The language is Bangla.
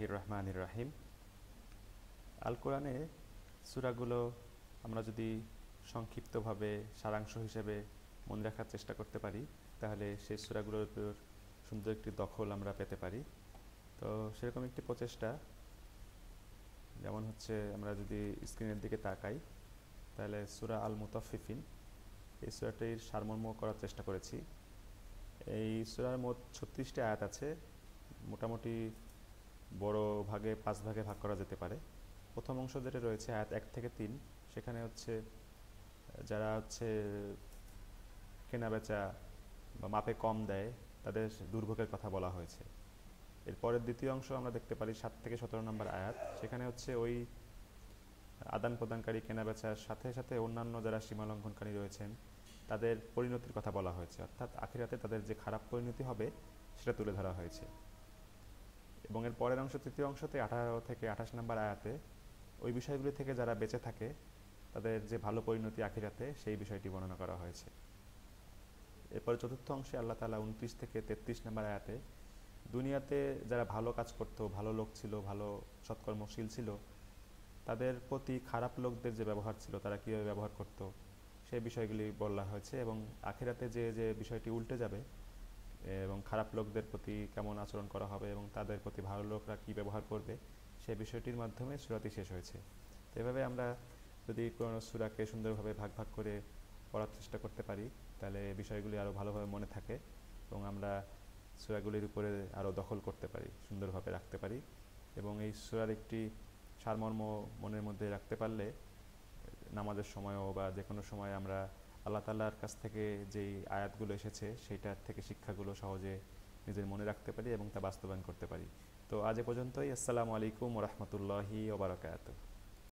বিসমিল্লাহির রহমানির রাহিম। আল কোরআনে সূরাগুলো আমরা যদি সংক্ষিপ্তভাবে সারাংশ হিসেবে মনে রাখার চেষ্টা করতে পারি, তাহলে সেই সূরাগুলোর উপর সুন্দর একটি দখল আমরা পেতে পারি। তো সেরকম একটি প্রচেষ্টা, যেমন হচ্ছে আমরা যদি স্ক্রিনের দিকে তাকাই, তাহলে সূরা আল মুতাফফিফিন, এই সূরাটির সারমর্ম করার চেষ্টা করেছি। এই সূরার মোট 36টি আয়াত আছে। মোটামুটি বড় ভাগে 5 ভাগে ভাগ করা যেতে পারে। প্রথম অংশ যেটা রয়েছে আয়াত 1 থেকে 3, সেখানে হচ্ছে যারা হচ্ছে কেনা বেচা বা মাপে কম দেয় তাদের দুর্ভোগের কথা বলা হয়েছে। এরপরের দ্বিতীয় অংশ আমরা দেখতে পারি 7 থেকে 17 নম্বর আয়াত, সেখানে হচ্ছে ওই আদান প্রদানকারী কেনা বেচার সাথে সাথে অন্যান্য যারা সীমালঙ্ঘনকারী রয়েছেন তাদের পরিণতির কথা বলা হয়েছে, অর্থাৎ আখিরাতে তাদের যে খারাপ পরিণতি হবে সেটা তুলে ধরা হয়েছে। এবং এর পরের অংশ, তৃতীয় অংশতে 18 থেকে 28 নম্বর আয়াতে ওই বিষয়গুলি থেকে যারা বেঁচে থাকে তাদের যে ভালো পরিণতি আখিরাতে, সেই বিষয়টি বর্ণনা করা হয়েছে। এরপর চতুর্থ অংশে আল্লাহ তাআলা 29 থেকে 33 নম্বর আয়াতে দুনিয়াতে যারা ভালো কাজ করত, ভালো লোক ছিল, ভালো সৎকর্মশীল ছিল, তাদের প্রতি খারাপ লোকদের যে ব্যবহার ছিল, তারা কীভাবে ব্যবহার করত, সেই বিষয়গুলি বলা হয়েছে। এবং আখিরাতে যে যে বিষয়টি উল্টে যাবে এবং খারাপ লোকদের প্রতি কেমন আচরণ করা হবে এবং তাদের প্রতি ভালো লোকরা কী ব্যবহার করবে, সেই বিষয়টির মাধ্যমে সূরাটি শেষ হয়েছে। তো এভাবে আমরা যদি কোনো সূরাকে সুন্দরভাবে ভাগ ভাগ করে পড়ার চেষ্টা করতে পারি, তাহলে বিষয়গুলি আরও ভালোভাবে মনে থাকে এবং আমরা সূরাগুলির উপরে আরও দখল করতে পারি, সুন্দরভাবে রাখতে পারি। এবং এই সূরার একটি সারমর্ম মনের মধ্যে রাখতে পারলে নামাজের সময়ও বা যে কোনো সময় আমরা আল্লাহ তাআলার কাছ থেকে যেই আয়াতগুলো এসেছে সেইটার থেকে শিক্ষাগুলো সহজে নিজের মনে রাখতে পারি এবং তা বাস্তবায়ন করতে পারি। তো আজ এ পর্যন্তই। আসসালামু আলাইকুম ওয়া রাহমাতুল্লাহি ওয়া বারাকাতুহু।